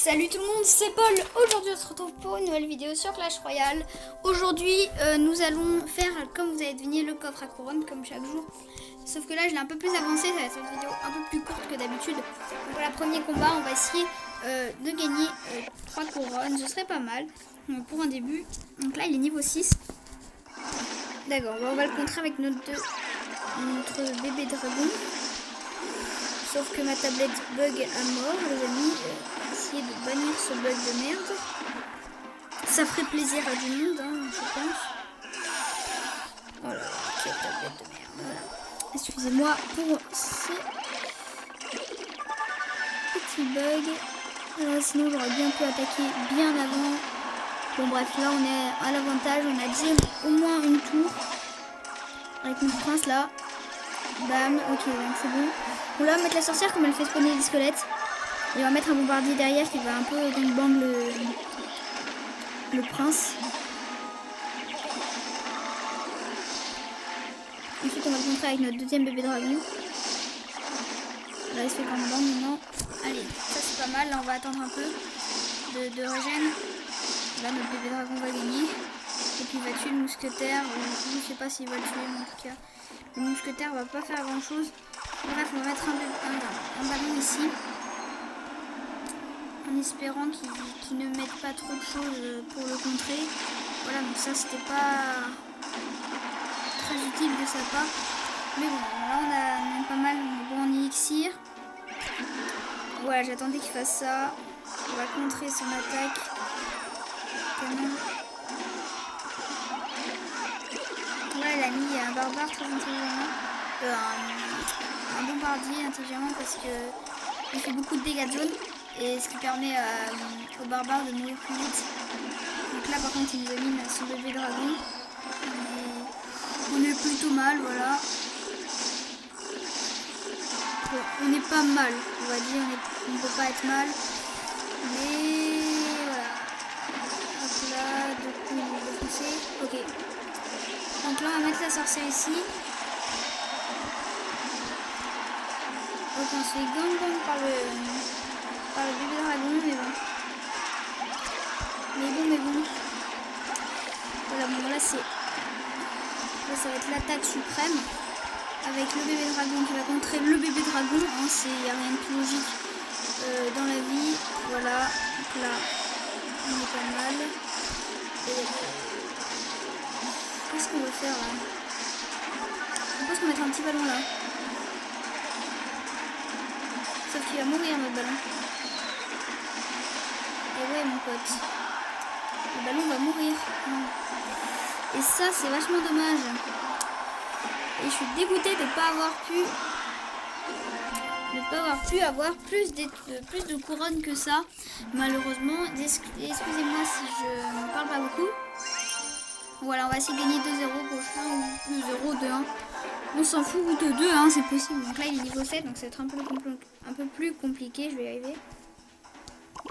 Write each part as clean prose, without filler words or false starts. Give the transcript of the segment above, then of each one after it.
Salut tout le monde, c'est Paul. Aujourd'hui on se retrouve pour une nouvelle vidéo sur Clash Royale. Aujourd'hui nous allons faire, comme vous avez deviné, le coffre à couronne comme chaque jour. Sauf que là je l'ai un peu plus avancé, ça va être une vidéo un peu plus courte que d'habitude. Donc voilà, premier combat, on va essayer de gagner 3 couronnes, ce serait pas mal pour un début. Donc là il est niveau 6. D'accord, on va le contrer avec notre bébé dragon. Sauf que ma tablette bug à mort, les amis. Essayer de bannir ce bug de merde. Ça ferait plaisir à du monde, hein, je pense. Voilà, quelle tablette de merde. Voilà. Excusez-moi pour ces petits bugs. Sinon, j'aurais bien pu attaquer bien avant. Bon, bref, là, on est à l'avantage. On a déjà au moins une tour. Avec notre prince là. Bam, ok, donc c'est bon. On va mettre la sorcière comme elle fait spawner des squelettes. Et on va mettre un bombardier derrière qui va un peu gangbang le prince. Ensuite on va le contrer avec notre deuxième bébé dragon. Là il se fait gangbang maintenant. Allez, ça c'est pas mal. Là on va attendre un peu de régène. Là notre bébé dragon va gagner. Et puis il va tuer le mousquetaire. Je ne sais pas s'il va le tuer, mais en tout cas le mousquetaire va pas faire grand chose. Bref, on va mettre un ballon ici. En espérant qu'il ne mette pas trop de choses pour le contrer. Voilà, donc ça c'était pas très utile de sa part. Mais bon, là on a pas mal, on est bon en élixir. Voilà, j'attendais qu'il fasse ça. On va contrer son attaque. Canon. Là elle a mis un barbare très intelligemment. Un bombardier intelligemment parce que il fait beaucoup de dégâts de zone. Et ce qui permet aux barbares de mourir plus vite. Donc là par contre il nous a mis son bébé dragon. On est plutôt mal, voilà. Bon, on n'est pas mal, on va dire, on ne peut pas être mal. Mais voilà. Hop là, deux coups il va défoncer. Ok. Donc là on va mettre la sorcière ici. Ok, on se fait gangbang par le bébé dragon, mais bon. Voilà, bon là ça va être l'attaque suprême avec le bébé dragon qui va contrer le bébé dragon. Hein, il n'y a rien de plus logique dans la vie. Voilà, donc là on est pas mal. Qu'est-ce qu'on va faire là? Je pense qu'on va mettre un petit ballon là. Sauf qu'il va mourir notre ballon. Et ouais mon pote, le ballon va mourir. Et ça c'est vachement dommage. Et je suis dégoûtée de ne pas avoir pu avoir plus de couronnes que ça. Malheureusement, excusez-moi si je ne parle pas beaucoup. Voilà, on va essayer de gagner 2-0 prochain ou 2-0, 2-1. On s'en fout, ou 2-2, hein, c'est possible. Donc là il est niveau 7, donc ça va être un peu plus compliqué, je vais y arriver.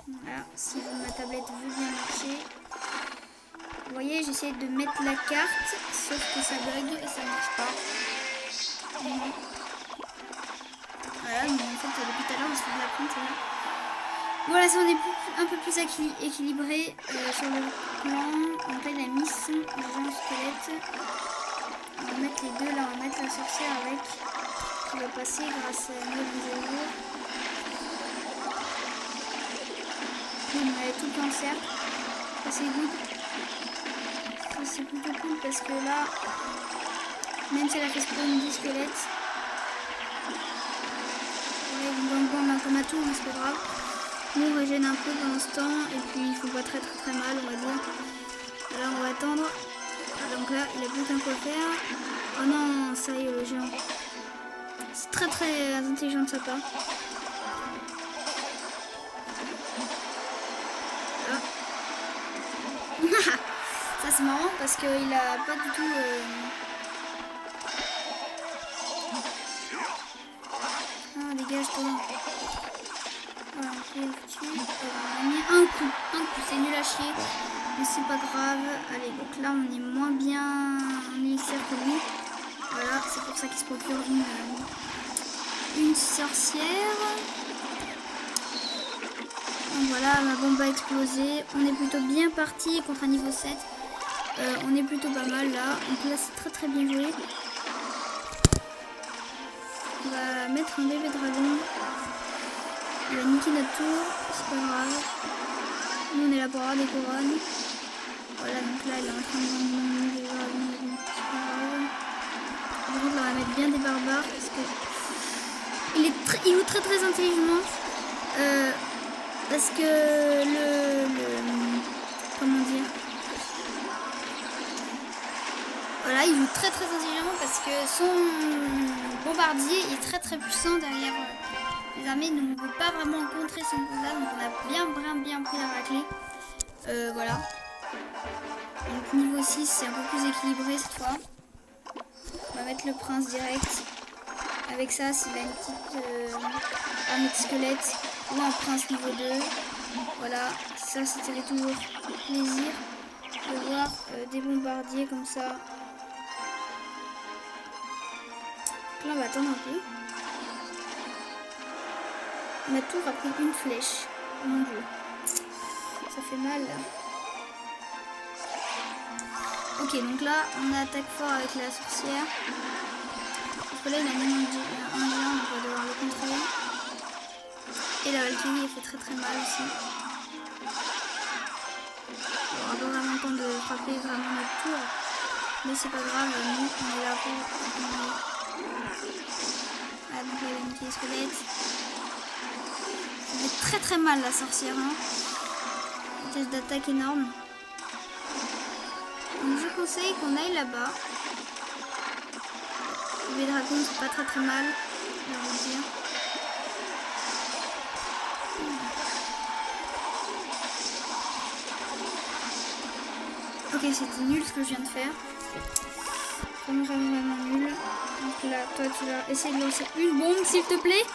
Voilà, si ma tablette veut bien marcher. Vous voyez, j'essaie de mettre la carte, sauf que ça bug et ça marche pas. Voilà, mais en fait, depuis tout à l'heure, on se fait de la prendre, là. Voilà, ça on est un peu plus équilibré sur le plan. Donc là, il a mis son géant squelette. On va mettre les deux là, on va mettre la sorcière avec, qui va passer grâce à notre vidéo. On avait tout le cancer. Ça c'est good. Ça c'est plutôt cool parce que là, même si elle a fait spawn 10 squelettes, ouais, ils vont prendre un comme à tout, mais c'est pas grave. Nous on régène un peu pendant ce temps et puis il faut pas très mal, on va dire. Là on va attendre. Donc là il a plus qu'un quoi faire. Oh non, ça y est le géant. C'est très intelligent de sa part. Ça c'est marrant parce qu'il a pas du tout ah dégage-toi. Voilà, on a mis un coup, c'est nul à chier, mais c'est pas grave. Allez, donc là on est moins bien en élixir que lui. Voilà, c'est pour ça qu'il se procure une sorcière. Donc voilà, Voilà, ma bombe a explosé. On est plutôt bien parti contre un niveau 7. On est plutôt pas mal là. Donc là, c'est très très bien joué. On va mettre un bébé dragon. Il va niquer notre tour. C'est pas grave. Nous, on est là pour avoir des couronnes. Voilà, donc là, il est en train de vendre des dragons. C'est pas grave. Par contre, là, on va mettre bien des barbares parce que il joue très très intelligemment. Parce que comment dire, voilà, il joue très très intelligemment parce que son bombardier est très très puissant derrière les armées, donc on ne peut pas vraiment contrer son combat, donc on a bien pris la raclée. Voilà, donc niveau 6 c'est un peu plus équilibré cette fois. On va mettre le prince direct. Avec ça, s'il a une petite armée de squelette ou un prince niveau 2. Voilà, ça c'était toujours plaisir de voir des bombardiers comme ça. Donc là, on va attendre un peu. Ma tour a pris une flèche. Oh mon dieu, ça fait mal là. Ok, donc là, on attaque fort avec la sorcière. Parce que là, il a un géant, donc on va devoir le contrer. Et la Valkyrie, elle fait très très mal aussi. On aura pas vraiment le temps de frapper vraiment notre tour. Mais c'est pas grave, nous, on est là pour... Ah, donc là, il a niqué les squelettes. Ça fait très très mal la sorcière. Hein. Vitesse d'attaque énorme. Donc je conseille qu'on aille là-bas. Les dragons, c'est pas très très mal, on va vous dire. Ok, c'était nul ce que je viens de faire. Vraiment nul. Donc là, toi, tu vas essayer de lancer une bombe, s'il te plaît.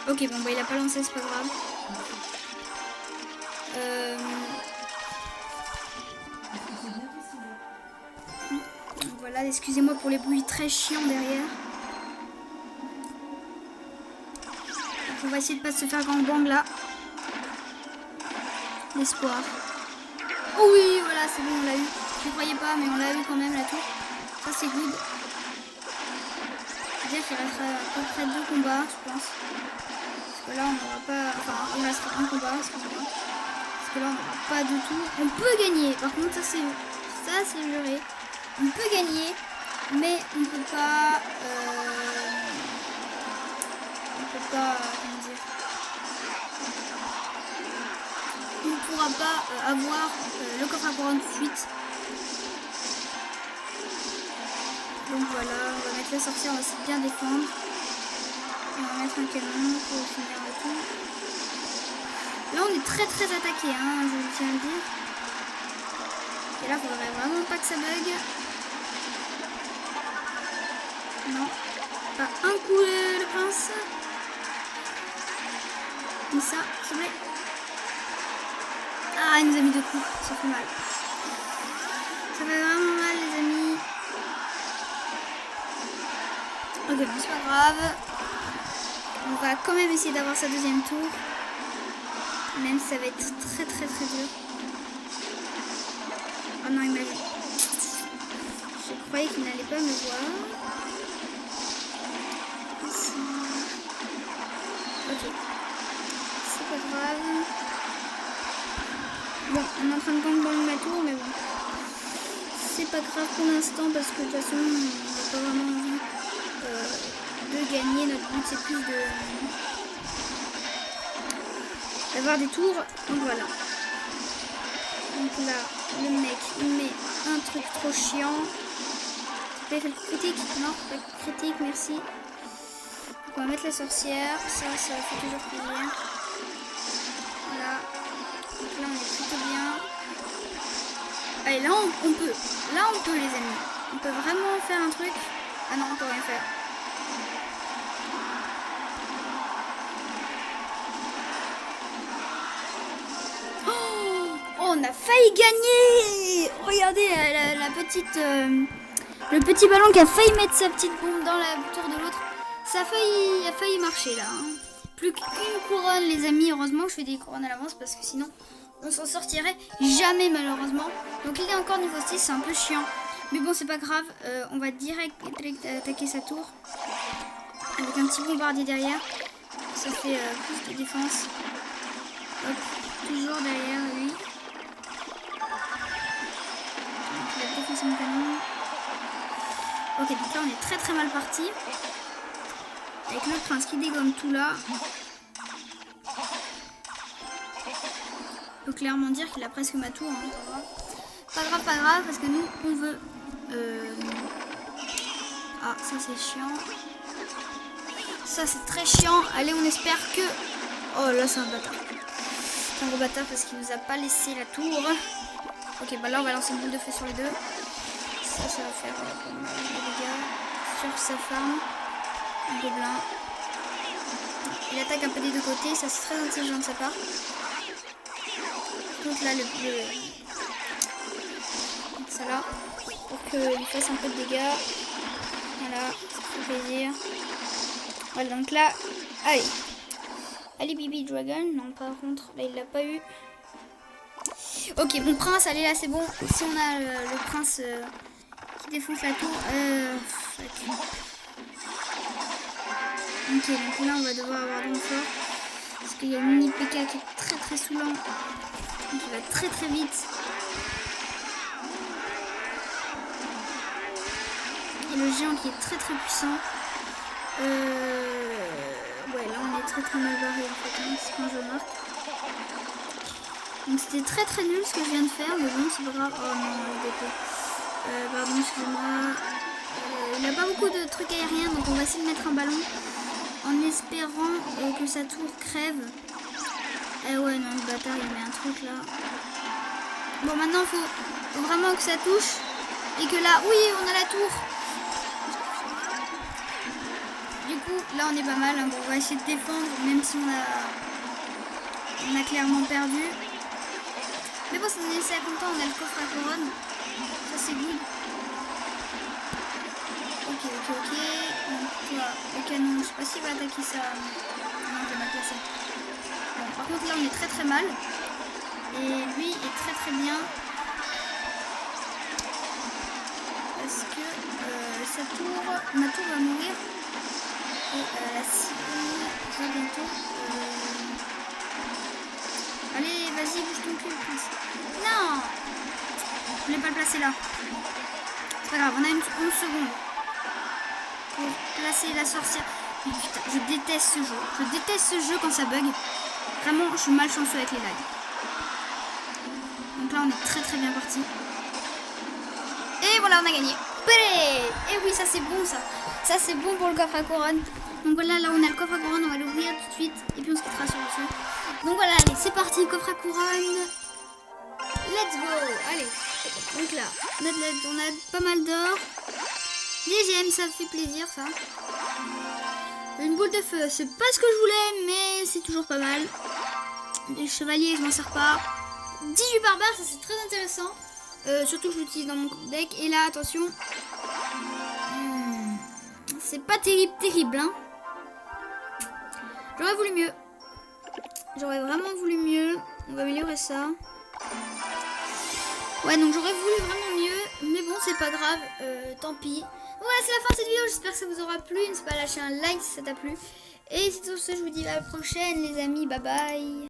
Ok, bon, bah il a pas lancé, c'est pas grave. Voilà, excusez-moi pour les bruits très chiants derrière. Donc on va essayer de pas se faire gangbang là. L'espoir. Oh oui, voilà, c'est bon, on l'a eu. Je ne croyais pas, mais on l'a eu quand même la tour. Ça c'est good. C'est-à-dire qu'il restera à peu près 2 combats, je pense. Parce que là on n'aura pas... Enfin, il restera un combat, excusez-moi. Parce que là on n'aura pas du tout... On peut gagner, par contre ça c'est juré. On peut gagner, mais on ne peut pas... comment dire... On ne pourra pas avoir le coffre à couronne tout de suite. Donc voilà, on va mettre la sorcière, on va essayer de bien défendre. On va mettre un canon pour finir le tout. Là on est très très attaqué, hein, je vous tiens à le dire. Et là il faudrait vraiment pas que ça bug. Non, pas un coup le prince. Mais ça, s'il vous plaît. Ah, il nous a mis 2 coups, ça fait mal. Ça fait vraiment mal les amis. Ok, bon c'est pas grave. On va quand même essayer d'avoir sa deuxième tour. Même si ça va être très très très dur. Oh non, il m'a vu. Je croyais qu'il n'allait pas me voir. Ok. C'est pas grave. Bon, on est en train de gangbang ma tour, mais bon. C'est pas grave pour l'instant parce que de toute façon, on n'a pas vraiment envie de gagner. Notre but, c'est plus d'avoir des tours. Donc voilà. Donc là, le mec, il met un truc trop chiant. S'il te plaît, fais le critique. Non, pas de critique, merci. Donc on va mettre la sorcière. Ça fait toujours plaisir. Voilà. Donc là, on est plutôt bien. Allez, là, on peut. Là, on peut, les amis. On peut vraiment faire un truc. Ah non, on peut rien faire. Oh, on a failli gagner. Regardez, la petite... le petit ballon qui a failli mettre sa petite bombe dans la tour de l'autre. Ça a failli marcher, là. Hein. plus qu'une couronne les amis. Heureusement que je fais des couronnes à l'avance parce que sinon on s'en sortirait jamais malheureusement. Donc il est encore niveau 6, c'est un peu chiant. Mais bon c'est pas grave, on va direct attaquer sa tour. Avec un petit bombardier derrière. Ça fait plus de défense. Hop, toujours derrière lui. Donc il a défoncé mon canon. Ok, donc là on est très mal parti. Avec le prince qui dégomme tout là. On peut clairement dire qu'il a presque ma tour. Hein. Pas grave, parce que nous on veut... Ah, ça c'est chiant. Ça c'est très chiant. Allez, on espère que... Oh là c'est un bâtard. C'est un gros bâtard parce qu'il nous a pas laissé la tour. Ok, bah là on va lancer une boule de feu sur les deux. Ça va faire des dégâts sur sa farm. Un gobelin. Il attaque un peu des deux côtés, ça c'est très intelligent de sa part. Donc là ça là pour qu'il fasse un peu de dégâts. Voilà, ça fait plaisir. Voilà, donc là, allez Bibi Dragon. Non, par contre, là il l'a pas eu. Ok, mon prince, allez là, c'est bon. Si on a le prince qui défonce la tour. Ok, donc là on va devoir avoir du fort. Parce qu'il y a le mini PK qui est très saoulant. Donc il va très vite. Et le géant qui est très puissant. Ouais, là on est très mal barré en fait, hein, c'est quand je remarque. Donc c'était très nul ce que je viens de faire, mais bon c'est pas grave. Oh non, le DP. Pardon, excusez-moi. Il n'a pas beaucoup de trucs aériens, donc on va essayer de mettre un ballon en espérant que sa tour crève. Eh ouais, non, le bâtard il met un truc là. Bon, maintenant il faut vraiment que ça touche et que là, oui, on a la tour. Du coup, là on est pas mal. Hein. Bon, on va essayer de défendre, même si on a clairement perdu. Mais bon, ça nous laisse content. On a le coffre à couronne. Ça c'est good. Ok. Donc là, le canon, je sais pas s'il va attaquer ça. Non, je vais mal placer. Bon, par contre là on est très mal. Et lui est très bien. Parce que ma tour va mourir. Et la cible va bientôt. Allez, vas-y, bouge ton cul, prince. Non! Je voulais pas le placer là. C'est pas grave, on a une seconde pour placer la sorcière. Mais putain, je déteste ce jeu. Je déteste ce jeu quand ça bug. Vraiment, je suis malchanceux avec les lags. Donc là, on est très bien parti. Et voilà, on a gagné. Et oui, ça c'est bon ça. Ça c'est bon pour le coffre à couronne. Donc voilà, là on a le coffre à couronne, on va l'ouvrir tout de suite. Et puis on se quittera sur le feu. Donc voilà, allez, c'est parti, coffre à couronne. Let's go. Allez, donc là, on a pas mal d'or. Des gemmes, ça fait plaisir ça. Une boule de feu, c'est pas ce que je voulais, mais c'est toujours pas mal. Les chevaliers, je m'en sers pas. 18 barbares, ça c'est très intéressant. Surtout que je l'utilise dans mon deck. Et là, attention. C'est pas terrible, hein. J'aurais voulu mieux. J'aurais vraiment voulu mieux. On va améliorer ça. Ouais, donc j'aurais voulu vraiment mieux. Mais bon, c'est pas grave. Tant pis. Voilà, c'est la fin de cette vidéo. J'espère que ça vous aura plu. N'hésitez pas à lâcher un like si ça t'a plu. Et c'est tout ce, je vous dis à la prochaine, les amis. Bye bye.